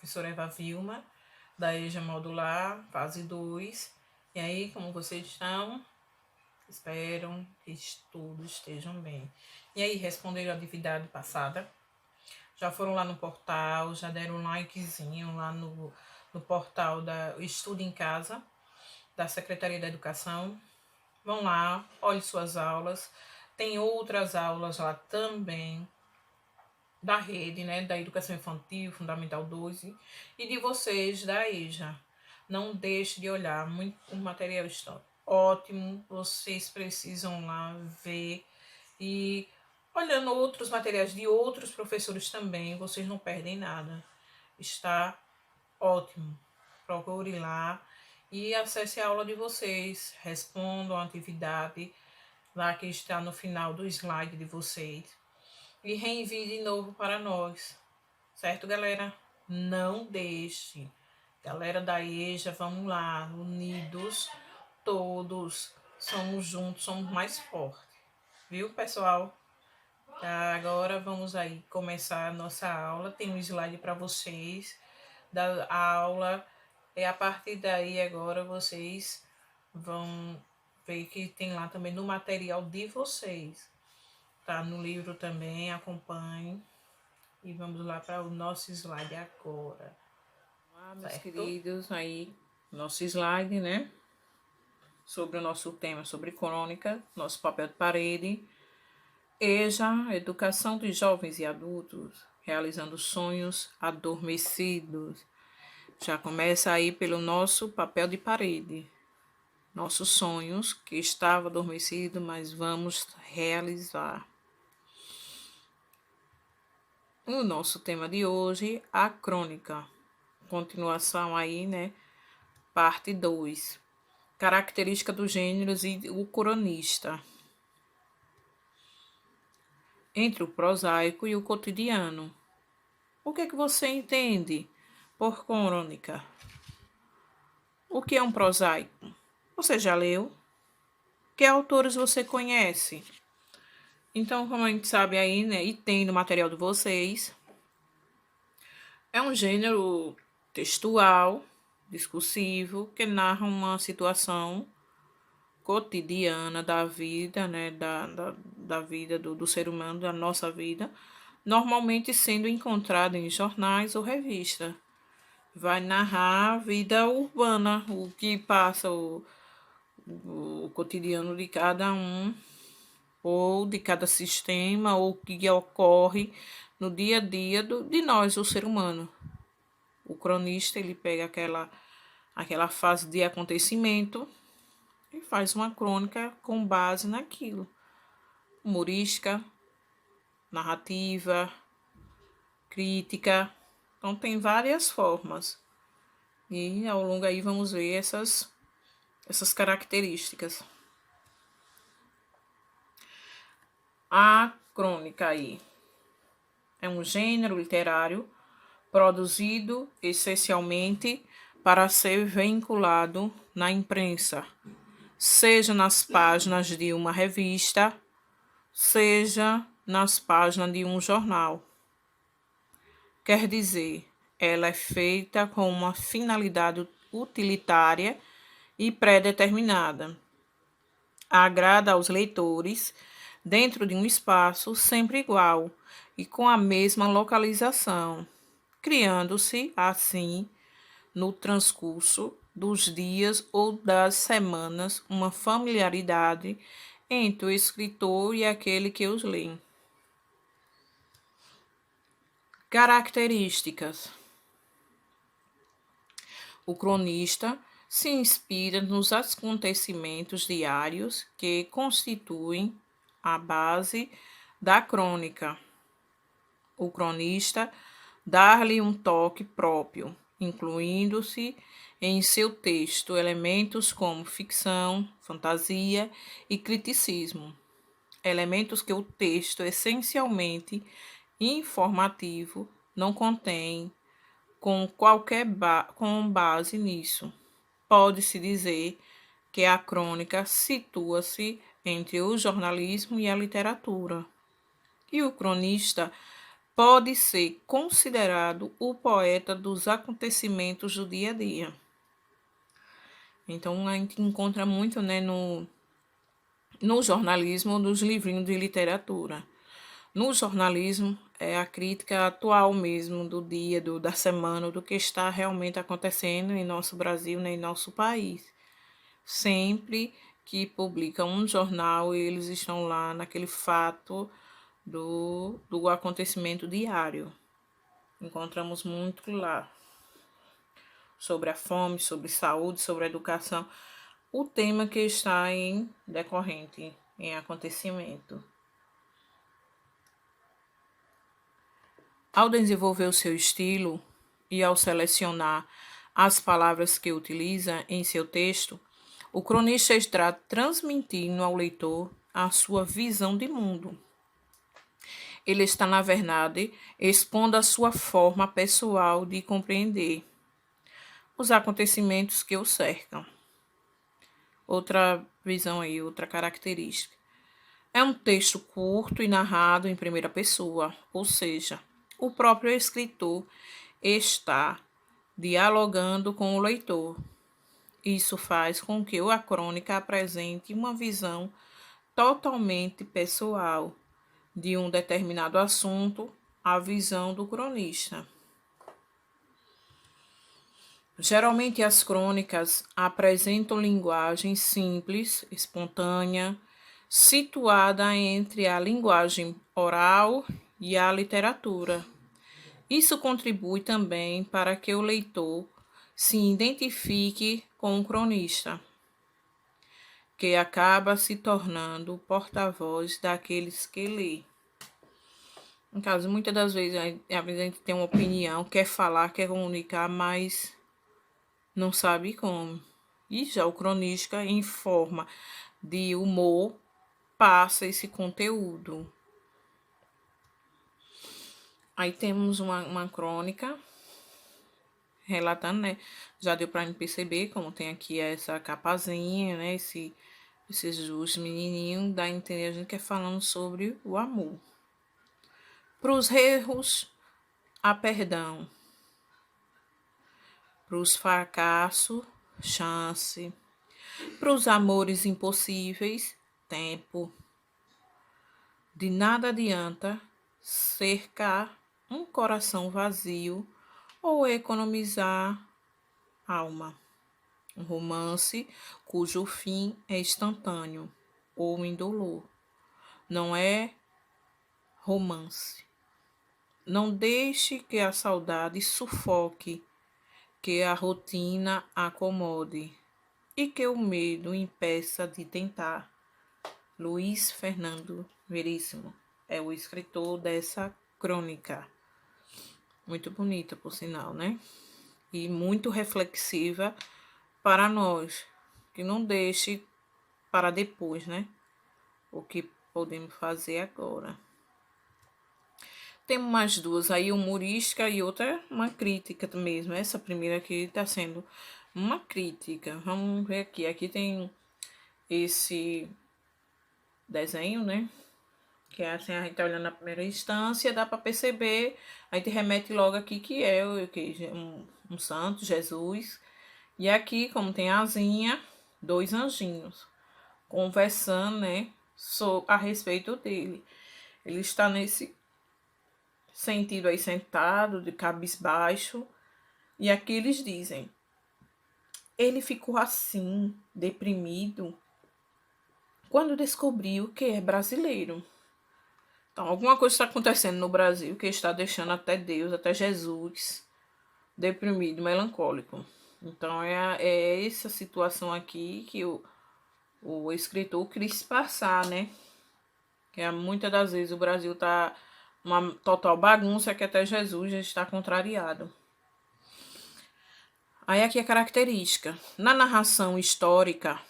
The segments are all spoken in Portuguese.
professora Eva Vilma, da EJA Modular, fase 2. E aí, como vocês estão? Espero que todos estejam bem. E aí, responderam a atividade passada? Já foram lá no portal, já deram um likezinho lá no portal da Estudo em Casa, da Secretaria da Educação. Vão lá, olhem suas aulas. Tem outras aulas lá também da rede, né, da Educação Infantil, Fundamental 12, e de vocês da EJA. Não deixe de olhar, o material está ótimo, vocês precisam lá ver, e olhando outros materiais de outros professores também, vocês não perdem nada. Está ótimo. Procure lá e acesse a aula de vocês, respondam a atividade lá que está no final do slide de vocês e reenvie de novo para nós, certo, galera? Não deixe. Galera da EJA, vamos lá, unidos, todos, somos juntos, somos mais fortes, viu, pessoal? Tá, agora vamos aí começar a nossa aula. Tem um slide para vocês da aula. E a partir daí agora vocês vão ver que tem lá também no material de vocês. Tá no livro também, acompanhe. E vamos lá para o nosso slide agora. Olá, meus queridos, aí nosso slide, né? Sobre o nosso tema, sobre crônica, nosso papel de parede. EJA, Educação dos Jovens e Adultos, realizando sonhos adormecidos. Já começa aí pelo nosso papel de parede. Nossos sonhos, que estava adormecido, mas vamos realizar. O nosso tema de hoje, a crônica. Continuação aí, né? Parte 2. Característica dos gêneros e o cronista. Entre o prosaico e o cotidiano. O que é que você entende por crônica? O que é um prosaico? Você já leu? Que autores você conhece? Então, como a gente sabe aí, né, e tem no material de vocês, é um gênero textual, discursivo, que narra uma situação cotidiana da vida, né, da vida do ser humano, da nossa vida, normalmente sendo encontrado em jornais ou revistas. Vai narrar a vida urbana, o que passa, o cotidiano de cada um, ou de cada sistema, ou o que ocorre no dia a dia de nós, o ser humano. O cronista, ele pega aquela fase de acontecimento e faz uma crônica com base naquilo. Humorística, narrativa, crítica. Então tem várias formas. E ao longo aí vamos ver essas características. A crônica aí é um gênero literário produzido essencialmente para ser vinculado na imprensa, seja nas páginas de uma revista, seja nas páginas de um jornal. Quer dizer, ela é feita com uma finalidade utilitária e pré-determinada. Agrada aos leitores dentro de um espaço sempre igual e com a mesma localização, criando-se, assim, no transcurso dos dias ou das semanas, uma familiaridade entre o escritor e aquele que os lê. Características. O cronista se inspira nos acontecimentos diários que constituem a base da crônica. O cronista dá-lhe um toque próprio, incluindo-se em seu texto elementos como ficção, fantasia e criticismo, elementos que o texto essencialmente informativo não contém. Com base nisso, pode-se dizer que a crônica situa-se entre o jornalismo e a literatura. E o cronista pode ser considerado o poeta dos acontecimentos do dia a dia. Então, a gente encontra muito, né, no jornalismo, nos livrinhos de literatura. No jornalismo, é a crítica atual mesmo do dia, da semana, do que está realmente acontecendo em nosso Brasil, né, em nosso país. Sempre que publicam um jornal, eles estão lá naquele fato do acontecimento diário. Encontramos muito lá sobre a fome, sobre saúde, sobre a educação, o tema que está em decorrente, em acontecimento. Ao desenvolver o seu estilo e ao selecionar as palavras que utiliza em seu texto, o cronista está transmitindo ao leitor a sua visão de mundo. Ele está, na verdade, expondo a sua forma pessoal de compreender os acontecimentos que o cercam. Outra visão aí, outra característica. É um texto curto e narrado em primeira pessoa, ou seja, o próprio escritor está dialogando com o leitor. Isso faz com que a crônica apresente uma visão totalmente pessoal de um determinado assunto, a visão do cronista. Geralmente as crônicas apresentam linguagem simples, espontânea, situada entre a linguagem oral e a literatura. Isso contribui também para que o leitor se identifique com o cronista, que acaba se tornando o porta-voz daqueles que lê. No caso, muitas das vezes a gente tem uma opinião, quer falar, quer comunicar, mas não sabe como. E já o cronista, em forma de humor, passa esse conteúdo. Aí temos uma crônica relatando, né? Já deu para perceber como tem aqui essa capazinha, né? Esses dois menininhos, dá a entender a gente que é falando sobre o amor. Para os erros, há perdão. Para os fracassos, chance. Para os amores impossíveis, tempo. De nada adianta cercar um coração vazio ou economizar alma. Um romance cujo fim é instantâneo ou indolor. Não é romance. Não deixe que a saudade sufoque, que a rotina acomode e que o medo impeça de tentar. Luiz Fernando Veríssimo é o escritor dessa crônica. Muito bonita, por sinal, né? E muito reflexiva para nós, que não deixe para depois, né? O que podemos fazer agora. Temos mais duas aí, humorística e outra uma crítica mesmo. Essa primeira aqui está sendo uma crítica. Vamos ver aqui. Aqui tem esse desenho, né? Que é assim, a gente tá olhando na primeira instância, dá para perceber, a gente remete logo aqui que é um santo, Jesus. E aqui, como tem a asinha, dois anjinhos conversando, né, a respeito dele. Ele está nesse sentido aí, sentado, de cabisbaixo, e aqui eles dizem: ele ficou assim, deprimido, quando descobriu que é brasileiro. Então, alguma coisa está acontecendo no Brasil que está deixando até Deus, até Jesus, deprimido, melancólico. Então, é essa situação aqui que o escritor quis passar, né? Que muitas das vezes o Brasil está uma total bagunça que até Jesus já está contrariado. Aí aqui a característica. Na narração histórica,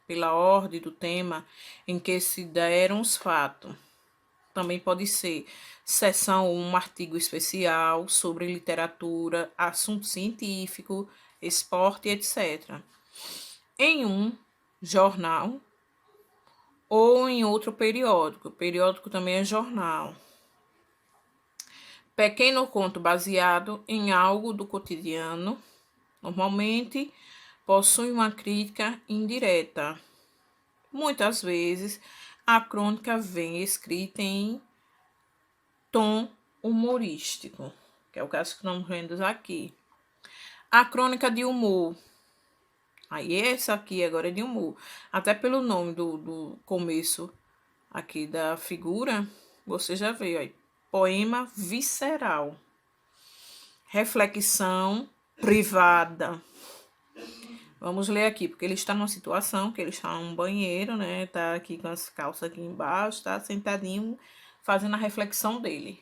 pela ordem do tema em que se deram os fatos, também pode ser seção 1, artigo especial sobre literatura, assunto científico, esporte, etc. Em um jornal ou em outro periódico. O periódico também é jornal. Pequeno conto baseado em algo do cotidiano. Normalmente possui uma crítica indireta. Muitas vezes a crônica vem escrita em tom humorístico, que é o caso que estamos vendo aqui. A crônica de humor. Aí essa aqui agora é de humor. Até pelo nome do começo aqui da figura, você já vê, aí. Poema visceral. Reflexão privada. Vamos ler aqui, porque ele está numa situação que ele está num banheiro, né? Tá aqui com as calças aqui embaixo, tá sentadinho, fazendo a reflexão dele.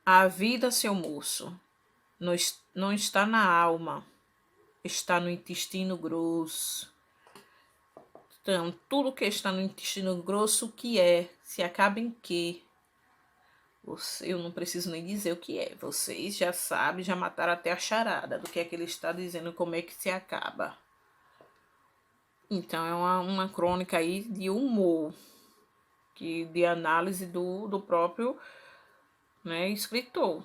A vida, seu moço, não está na alma, está no intestino grosso. Então, tudo que está no intestino grosso, o que é? Se acaba em quê? Eu não preciso nem dizer o que é. Vocês já sabem, já mataram até a charada do que é que ele está dizendo, como é que se acaba. Então, é uma crônica aí de humor, de análise do próprio, né, escritor.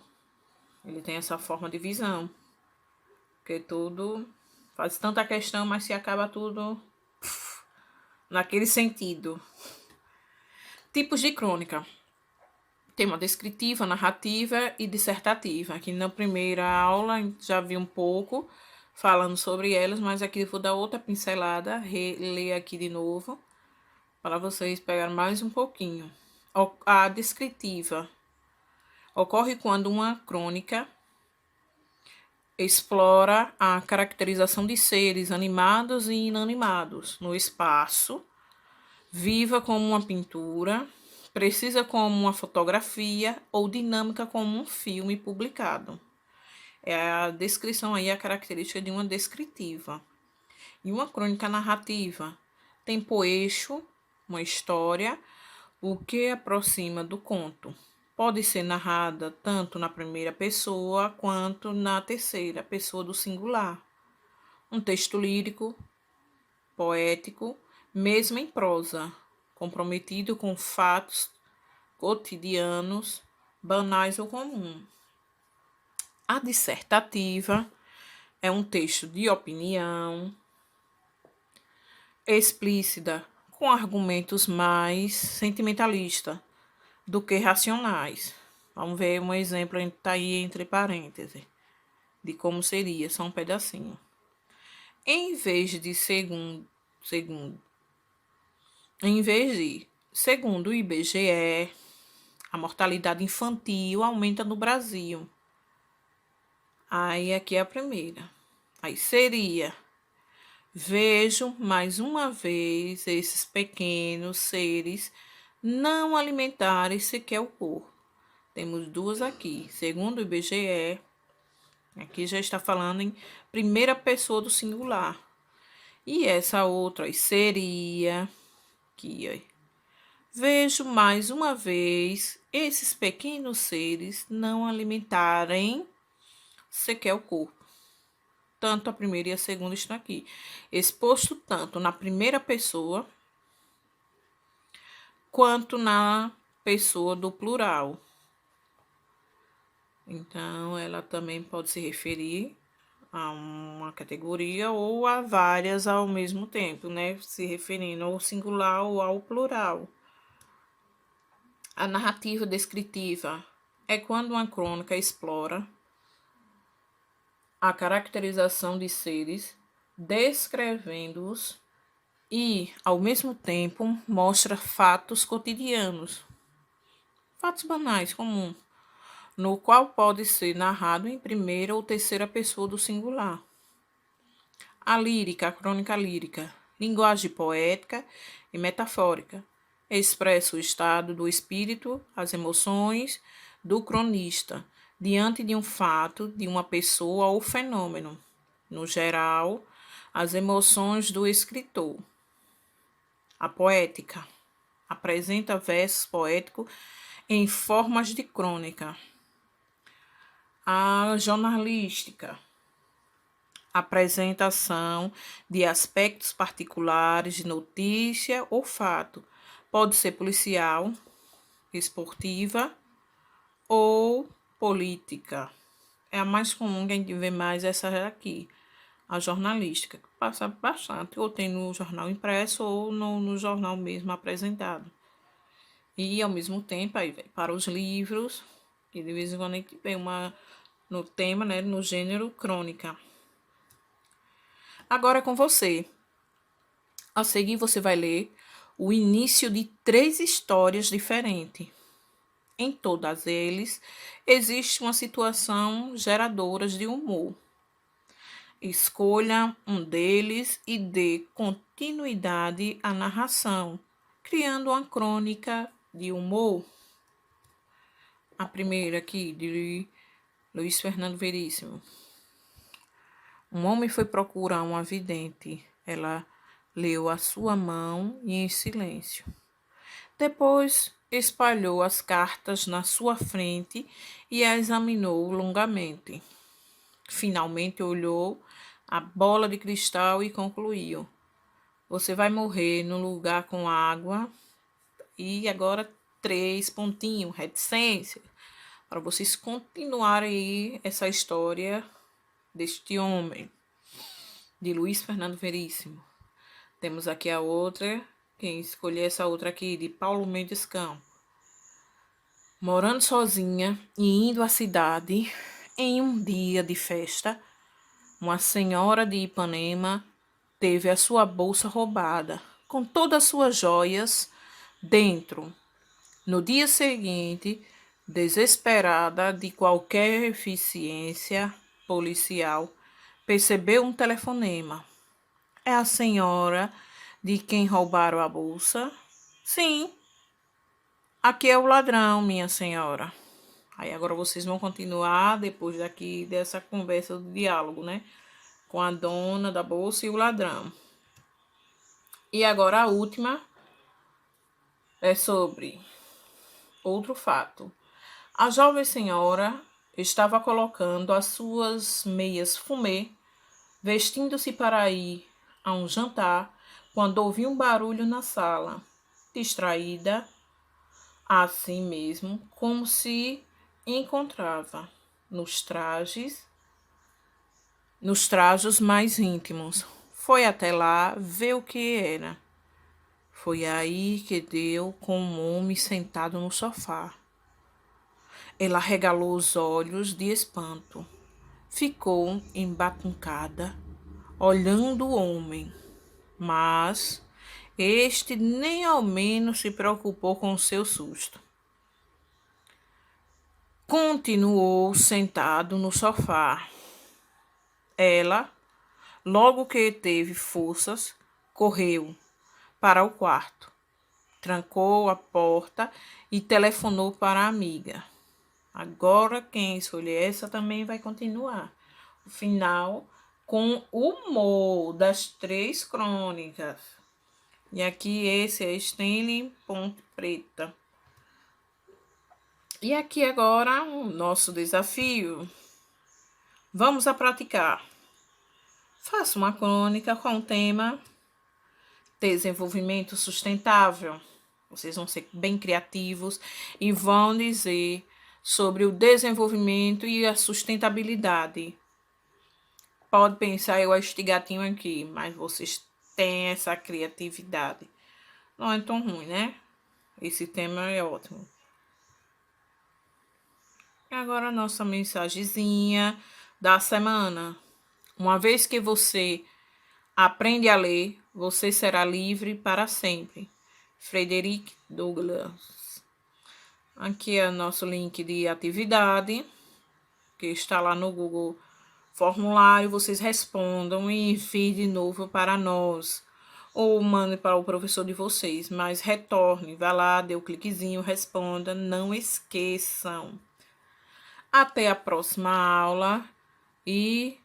Ele tem essa forma de visão. Porque tudo faz tanta questão, mas se acaba tudo naquele sentido. Tipos de crônica. Tema descritiva, narrativa e dissertativa. Aqui na primeira aula já vi um pouco falando sobre elas, mas aqui eu vou dar outra pincelada, reler aqui de novo, para vocês pegarem mais um pouquinho. A descritiva ocorre quando uma crônica explora a caracterização de seres animados e inanimados no espaço, viva como uma pintura, precisa como uma fotografia ou dinâmica como um filme publicado. É a descrição aí, a característica de uma descritiva. E uma crônica narrativa tem por eixo uma história, o que aproxima do conto. Pode ser narrada tanto na primeira pessoa quanto na terceira pessoa do singular. Um texto lírico, poético, mesmo em prosa, comprometido com fatos cotidianos, banais ou comuns. A dissertativa é um texto de opinião, explícita, com argumentos mais sentimentalistas do que racionais. Vamos ver um exemplo, está aí entre parênteses, de como seria, só um pedacinho. Em vez de segundo o IBGE, a mortalidade infantil aumenta no Brasil. Aí aqui é a primeira. Aí seria: vejo mais uma vez esses pequenos seres não alimentarem sequer o corpo. Temos duas aqui. Segundo o IBGE, aqui já está falando em primeira pessoa do singular. E essa outra aí seria aqui, ó. Vejo mais uma vez esses pequenos seres não alimentarem sequer o corpo. Tanto a primeira e a segunda estão aqui, exposto tanto na primeira pessoa quanto na pessoa do plural. Então, ela também pode se referir a uma categoria ou a várias ao mesmo tempo, né? Se referindo ao singular ou ao plural. A narrativa descritiva é quando uma crônica explora a caracterização de seres, descrevendo-os e, ao mesmo tempo, mostra fatos cotidianos, fatos banais, comuns, no qual pode ser narrado em primeira ou terceira pessoa do singular. A lírica, a crônica lírica, linguagem poética e metafórica, expressa o estado do espírito, as emoções do cronista, diante de um fato, de uma pessoa ou fenômeno. No geral, as emoções do escritor. A poética apresenta versos poéticos em formas de crônica. A jornalística, apresentação de aspectos particulares de notícia ou fato. Pode ser policial, esportiva ou política. É a mais comum que a gente vê mais essa aqui, a jornalística, que passa bastante, ou tem no jornal impresso ou no jornal mesmo apresentado. E ao mesmo tempo, aí vem para os livros, e de vez em quando a gente vê uma no tema, né, no gênero crônica. Agora é com você. A seguir, você vai ler o início de 3 histórias diferentes. Em todas eles, existe uma situação geradora de humor. Escolha um deles e dê continuidade à narração, criando uma crônica de humor. A primeira aqui, de Luiz Fernando Veríssimo. Um homem foi procurar uma vidente. Ela leu a sua mão e em silêncio. Depois espalhou as cartas na sua frente e a examinou longamente. Finalmente olhou a bola de cristal e concluiu: você vai morrer num lugar com água. E agora 3 pontinhos, reticência, para vocês continuarem aí essa história deste homem, de Luiz Fernando Veríssimo. Temos aqui a outra, quem escolher essa outra aqui, de Paulo Mendes Campos. Morando sozinha e indo à cidade, em um dia de festa, uma senhora de Ipanema teve a sua bolsa roubada, com todas as suas joias dentro. No dia seguinte, desesperada de qualquer eficiência policial, percebeu um telefonema. É a senhora de quem roubaram a bolsa? Sim, aqui é o ladrão, minha senhora. Aí agora vocês vão continuar depois daqui dessa conversa do diálogo, né? Com a dona da bolsa e o ladrão. E agora a última é sobre outro fato. A jovem senhora estava colocando as suas meias fumê, vestindo-se para ir a um jantar, quando ouviu um barulho na sala. Distraída, assim mesmo, como se encontrava nos trajos mais íntimos. Foi até lá ver o que era. Foi aí que deu com um homem sentado no sofá. Ela regalou os olhos de espanto. Ficou embatucada, olhando o homem, mas este nem ao menos se preocupou com o seu susto. Continuou sentado no sofá. Ela, logo que teve forças, correu para o quarto, trancou a porta e telefonou para a amiga. Agora, quem escolher essa também vai continuar. O final com o humor das 3 crônicas. E aqui esse é Stanley Ponte Preta. E aqui agora o nosso desafio. Vamos a praticar. Faça uma crônica com o tema desenvolvimento sustentável. Vocês vão ser bem criativos e vão dizer sobre o desenvolvimento e a sustentabilidade. Pode pensar, eu este gatinho aqui, mas vocês têm essa criatividade. Não é tão ruim, né? Esse tema é ótimo. E agora a nossa mensagenzinha da semana. Uma vez que você aprende a ler, você será livre para sempre. Frederick Douglass. Aqui é o nosso link de atividade, que está lá no Google Formulário. Vocês respondam e enviem de novo para nós. Ou mande para o professor de vocês, mas retorne. Vá lá, dê o cliquezinho, responda. Não esqueçam. Até a próxima aula e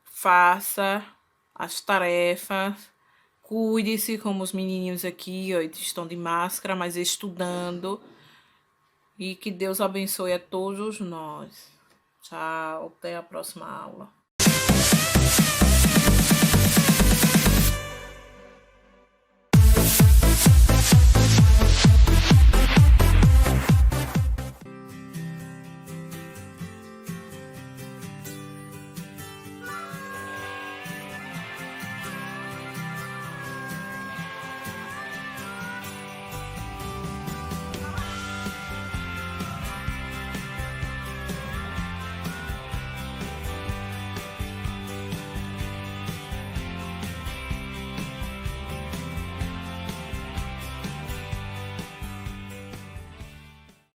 faça as tarefas. Cuide-se como os menininhos aqui, ó, eles estão de máscara, mas estudando. E que Deus abençoe a todos nós. Tchau, até a próxima aula.